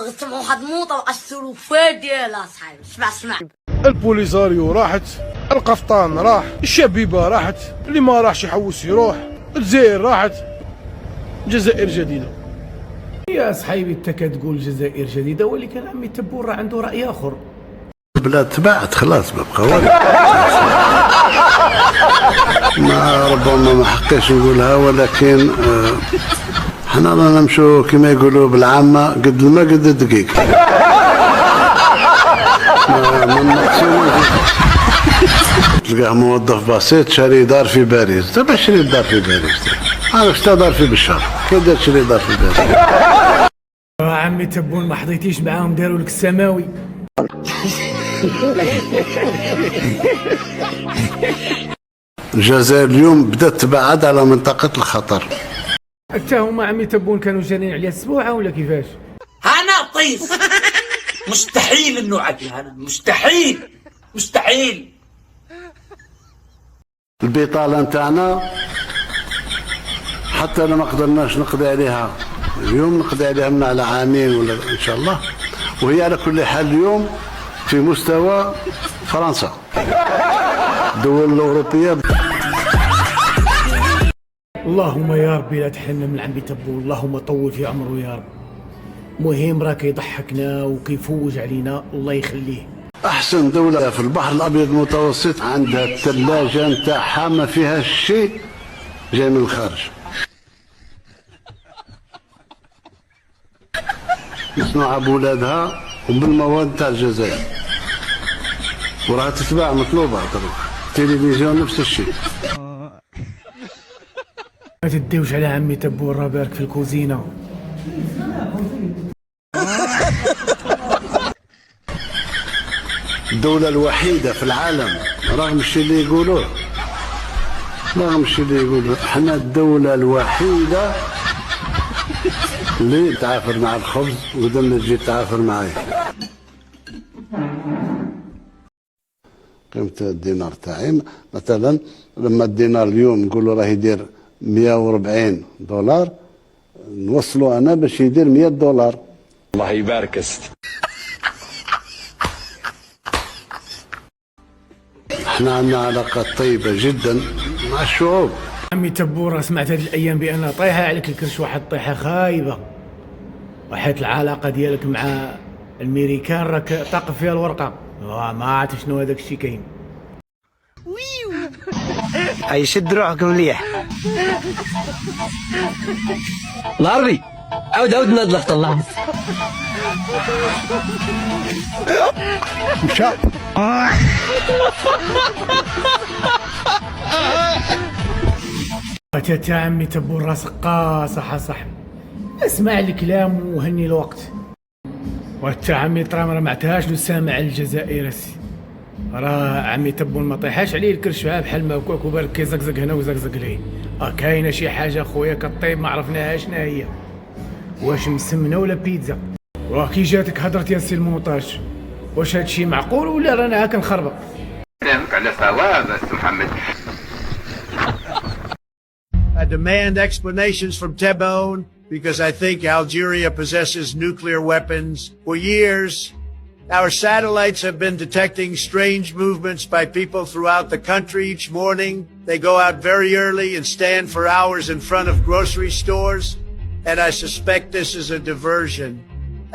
اسمعوا حضموطة وقصروا ديالها صاحبي. اسمع البوليساريو راحت، القفطان راح، الشبيبة راحت، اللي ما راحش يحوس يروح، الجزائر راحت، جزائر جديدة. يا صحيبي انت كتقول جزائر جديدة، ولكن عمي تبور راه عنده رأي آخر. البلاد تباعت خلاص ما بقى والو. ما ربما ما حقيش نقولها، ولكن حنا رانا نمشوا كما يقولوا بالعامة قد الماء قد الدقيق. تلقاه موظف بسيط شاري دار في باريس، تبع شري دار في باريس، عارف شتا دار في بشار، كي دار شري دار في باريس. عمي تبون ما حضيتيش معاهم داروا لك السماوي. الجزائر اليوم بدات تبعد على منطقة الخطر. حتى هما عمي تبون كانوا جانين عليها السبوعة ولا كيفاش؟ أنا طيف، مستحيل إنه عدل، أنا مستحيل. البطالة نتاعنا حتى لو ما قدرناش نقضي عليها اليوم، نقضي عليها من على عامين ولا إن شاء الله، وهي على كل حال اليوم في مستوى فرنسا، الدول الأوروبية. اللهم يا ربي لا تحرمنا من عمي تبون، اللهم طول في عمره يا رب. مهم راه كيضحكنا وكيفوج علينا، الله يخليه. أحسن دولة في البحر الأبيض المتوسط عندها الثلاجة نتاعها ما فيها شيء جاي من الخارج. مصنوعة بولادها وبالمواد تاع الجزائر، وراها تتباع مطلوبة. التلفزيون نفس الشيء. ما تديوش على عمي تبون، راه بارك في الكوزينة. الدولة الوحيدة في العالم رغم الشيء اللي يقولوه، احنا الدولة الوحيدة اللي تعافر مع الخبز ودنا تجي تعافر معي. قيمة الدينار تاعي مثلا، لما الدينار اليوم نقولوا راه يدير 140 دولار، نوصلوا انا باش يدير 100 دولار. الله يبارك ستي. احنا عندنا علاقات طيبة جدا مع الشعوب. عمي تبور سمعت هذه الايام بان طايحه عليك الكرش، واحد طيحه خايبه، وحيت العلاقه ديالك مع الامريكان راك طاقف فيها الورقه، ما عرفت شنو هذاك الشيء كاين. اي شد روحك مليح. العربي عاود نضلق طلع مشى. تا عمي تبون راسك قاصح صاحبي، اسمع الكلام وهني الوقت. وتا عمي ترى ما معتهاش له سامع الجزائر، راه عمي تبون ما طيحاش عليه الكرش بحال ما هكاك، وبالك كيزقزق هنا وزقزق ليه. كاينه شي حاجه خويا كطيب ما عرفناهاش شنو هي، واش مسمنه ولا بيتزا. واه كي جاتك هضرت يا سي المونتاج، واش هادشي معقول ولا رانا هاك نخربق؟ كلامك على صواب أستاذ محمد. I demand explanations from Tebboune because I think Algeria possesses nuclear weapons. For years, our satellites have been detecting strange movements by people throughout the country each morning. They go out very early and stand for hours in front of grocery stores, and I suspect this is a diversion.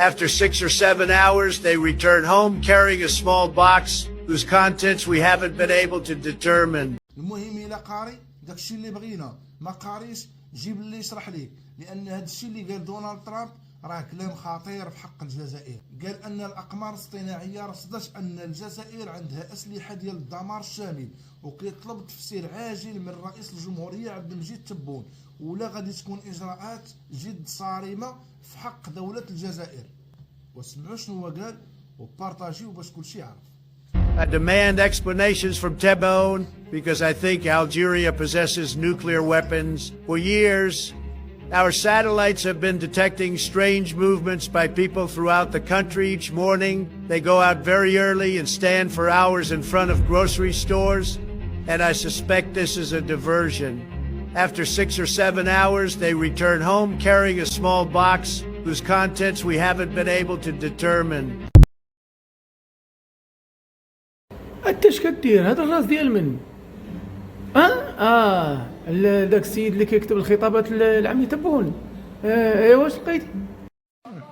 After 6 or 7 hours, they return home carrying a small box whose contents we haven't been able to determine. المهم إلا قاري داكشي اللي بغينا، ما قاريش جيب اللي يشرح ليك، لأن هادشي اللي قال دونالد ترامب راه كلام خطير في حق الجزائر. قال أن الأقمار الاصطناعية رصدت أن الجزائر عندها أسلحة ديال الدمار الشامل، وكيطلب تفسير عاجل من رئيس الجمهورية عبد المجيد تبون، ولا غادي تكون إجراءات جد صارمة في حق دولة الجزائر. وسمعوا شنو هو قال وبارطاجيو باش كلشي يعرف. I demand explanations from Tebboune because I think Algeria possesses nuclear weapons. For years, our satellites have been detecting strange movements by people throughout the country each morning. They go out very early and stand for hours in front of grocery stores, and I suspect this is a diversion. After 6 or 7 hours, they return home carrying a small box whose contents we haven't been able to determine. انت اش كدير؟ هذا الراس ديال من؟ داك السيد اللي كيكتب الخطابات لعمي تبون. ايوا واش لقيتي؟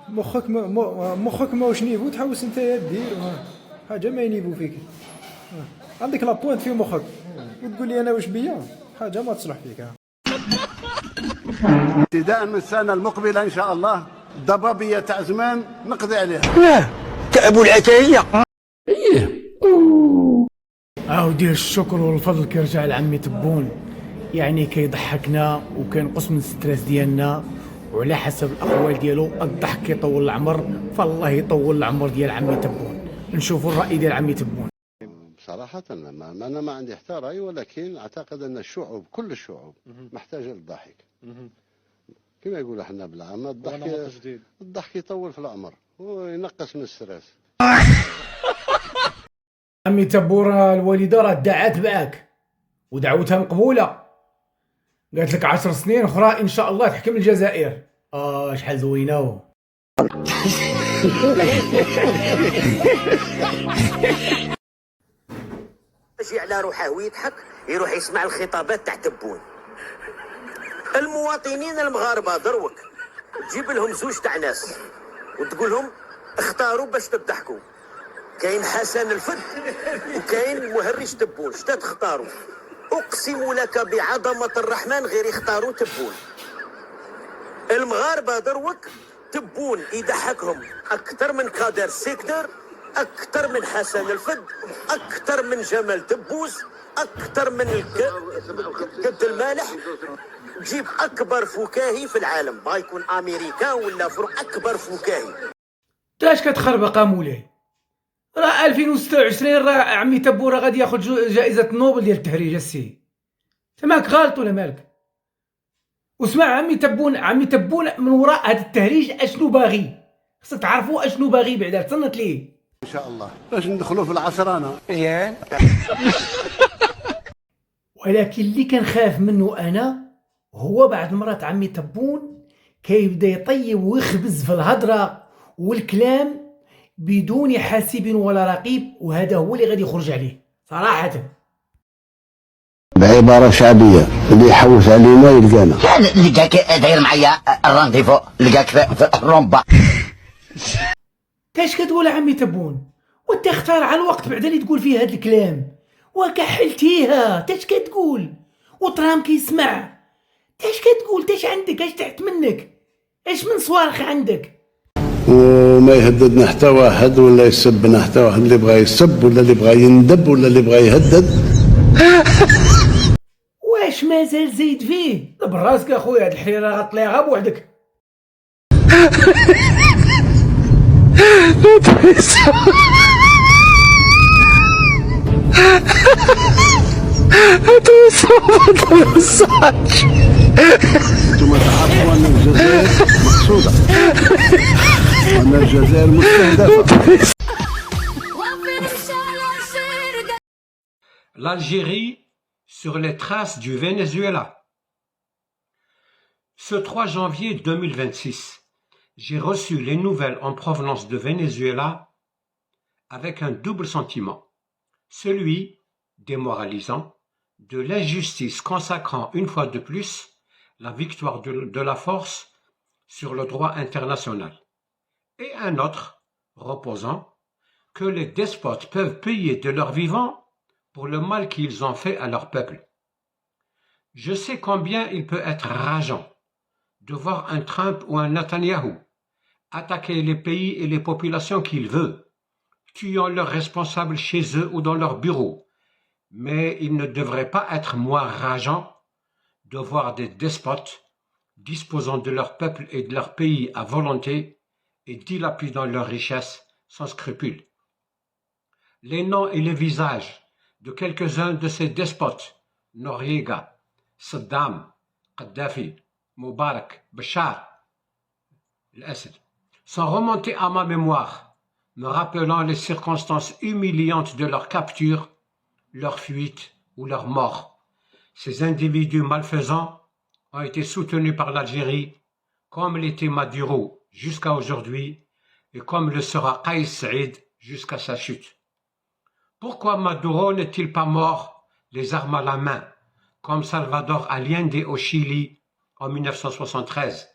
مخك ماهوش نيفو، تحوس انت دير حاجه ما ينيفو فيك. عندك لا بوينت في مخك وتقول لي انا واش بيا، حاجه ما تصلح فيك. ابتداء من السنه المقبله ان شاء الله الضبابيه تاع زمان نقضي عليها. كأبو العتاهية. دير الشكر والفضل كيرجع لعمي تبون، يعني كيضحكنا وكينقص من الستريس ديالنا، وعلى حسب الاقوال ديالو الضحك كيطول العمر، فالله يطول العمر ديال عمي تبون. نشوفوا الراي ديال عمي تبون. صراحه انا ما عندي حتى راي، ولكن اعتقد ان الشعوب كل الشعوب محتاجه للضحك. كما يقولوا احنا بالعامه الضحك يطول في العمر وينقص من الستريس. عمي تبور الوالده راه دعات معاك ودعوتها مقبوله، قالت لك 10 سنين اخرى ان شاء الله تحكم الجزائر. شحال زوينه. يجي على روحه ويضحك، يروح يسمع الخطابات تاع تبون. المواطنين المغاربه دروك تجيب لهم زوج تاع ناس وتقول لهم اختاروا باش تضحكوا، كاين حسن الفد وكاين مهرج تبون، شتا تختاروا؟ اقسم لك بعظمه الرحمن غير يختاروا تبون. المغاربه دروك تبون يضحكهم اكثر من قادر سيكتر، اكثر من حسن الفد، اكثر من جمال دبوس، اكثر من قد المالح. جيب اكبر فكاهي في العالم، بغا يكون امريكان ولا اكبر فكاهي. اش كتخربق مولاي؟ راه 2026 راه عمي تبو راه غادي ياخذ جائزه نوبل ديال التهريج السي. تماك غلط ولا مالك؟ واسمع عمي تبون من وراء هذا التهريج اشنو باغي؟ خصك تعرفوا اشنو باغي بعدا تصنت ليه ان شاء الله باش ندخلوا في العصرانه. ولكن اللي كنخاف منه انا هو بعد مرات عمي تبون كيبدا يطيب ويخبز في الهضره والكلام بدون حاسب ولا رقيب، وهذا هو اللي غادي يخرج عليه صراحه. بعباره شعبيه اللي يحوس علينا يلقانا. لقاك داير معايا الرانديفو، لقاك في الرومبا. اش كتقول عمي تبون؟ وانت اختار على الوقت بعدا اللي تقول فيه هذا الكلام وكحلتيها. اش كتقول؟ وترام كيسمع. اش كتقول؟ اش عندك؟ اش تحت منك؟ اش من صواريخ عندك؟ وما يهددنا حتى واحد ولا يسبنا حتى واحد، اللي بغى يسب ولا اللي بغى يندب ولا اللي بغى يهدد. واش مازال زايد فيه؟ ضرب راسك اخويا، هاد الحيره غطليها بوحدك. ثم تعرفوا ان الجزائر مقصوده، ان الجزائر مستهدفه. L'Algérie sur les traces du Venezuela. Ce 3 janvier 2026, j'ai reçu les nouvelles en provenance de Venezuela avec un double sentiment, celui démoralisant de l'injustice consacrant une fois de plus la victoire de la force sur le droit international, et un autre reposant que les despotes peuvent payer de leur vivant pour le mal qu'ils ont fait à leur peuple. Je sais combien il peut être rageant de voir un Trump ou un Netanyahou attaquer les pays et les populations qu'il veut, tuant leurs responsables chez eux ou dans leurs bureaux. Mais il ne devrait pas être moins rageant de voir des despotes disposant de leur peuple et de leur pays à volonté et dilapidant leurs richesses sans scrupule. Les noms et les visages de quelques-uns de ces despotes, Noriega, Saddam, Kadhafi, Moubarak, Bachar, al-Assad, sont remontés à ma mémoire, me rappelant les circonstances humiliantes de leur capture, leur fuite ou leur mort. Ces individus malfaisants ont été soutenus par l'Algérie, comme l'était Maduro jusqu'à aujourd'hui et comme le sera Kais Saïd jusqu'à sa chute. Pourquoi Maduro n'est-il pas mort les armes à la main, comme Salvador Allende au Chili en 1973?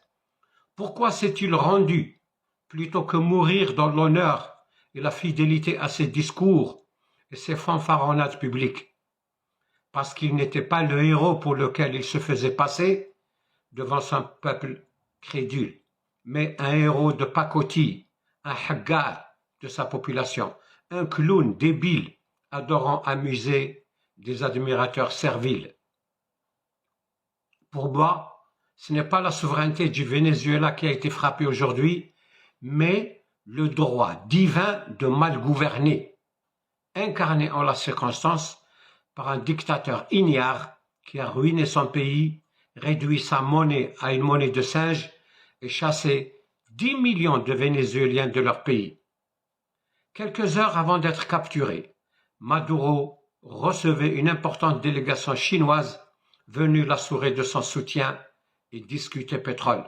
Pourquoi s'est-il rendu plutôt que mourir dans l'honneur et la fidélité à ses discours et ses fanfaronnades publiques? Parce qu'il n'était pas le héros pour lequel il se faisait passer devant son peuple crédule, mais un héros de pacotille, un haggar de sa population, un clown débile adorant amuser des admirateurs serviles. Pour moi, ce n'est pas la souveraineté du Venezuela qui a été frappée aujourd'hui, mais le droit divin de mal gouverner, incarné en la circonstance par un dictateur ignare qui a ruiné son pays, réduit sa monnaie à une monnaie de singe et chassé 10 millions de Vénézuéliens de leur pays. Quelques heures avant d'être capturé, Maduro recevait une importante délégation chinoise venue l'assurer de son soutien et discuter pétrole.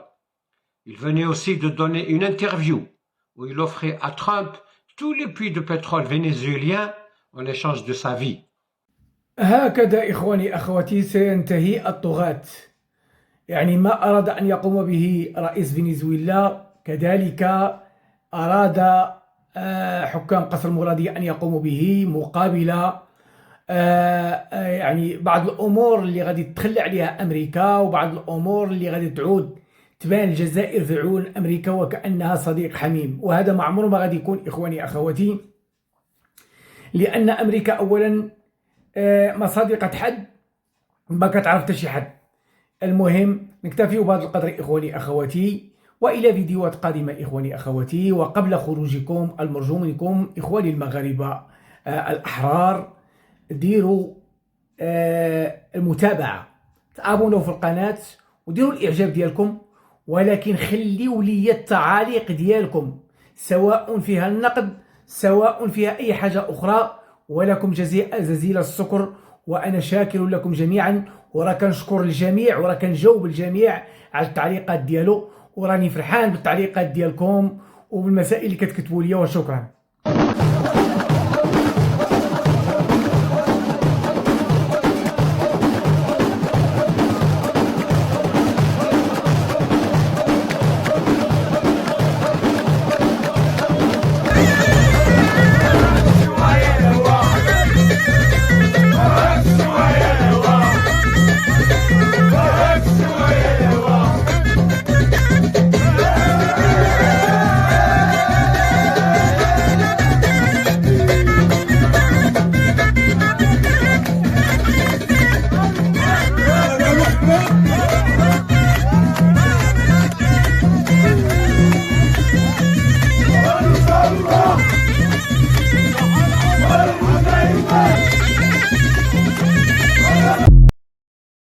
Il venait aussi de donner une interview où il offrait à Trump tous les puits de pétrole vénézuéliens en échange de sa vie. هكذا إخواني أخواتي سينتهي الطغاة. يعني ما أراد أن يقوم به رئيس فنزويلا كذلك أراد حكام قصر مرادية أن يقوموا به مقابل يعني بعض الأمور اللي غادي تخلى عليها أمريكا وبعض الأمور اللي غادي تعود تبان الجزائر في عيون أمريكا وكأنها صديق حميم، وهذا ما عمره ما غادي يكون إخواني أخواتي، لأن أمريكا أولا ما صديقة حد ما كتعرف حتى شي حد. المهم نكتفي بهذا القدر إخواني أخواتي، وإلى فيديوهات قادمة إخواني أخواتي. وقبل خروجكم المرجو منكم إخواني المغاربة الأحرار ديروا المتابعة، تابونوا في القناة وديروا الإعجاب ديالكم، ولكن خليوا لي التعاليق ديالكم سواء فيها النقد سواء فيها أي حاجة أخرى، ولكم جزيل الشكر وأنا شاكر لكم جميعا، وراه كنشكر الجميع وراه كنجاوب الجميع على التعليقات ديالو، وراني فرحان بالتعليقات ديالكم وبالمسائل اللي كتكتبوا لي، وشكرا.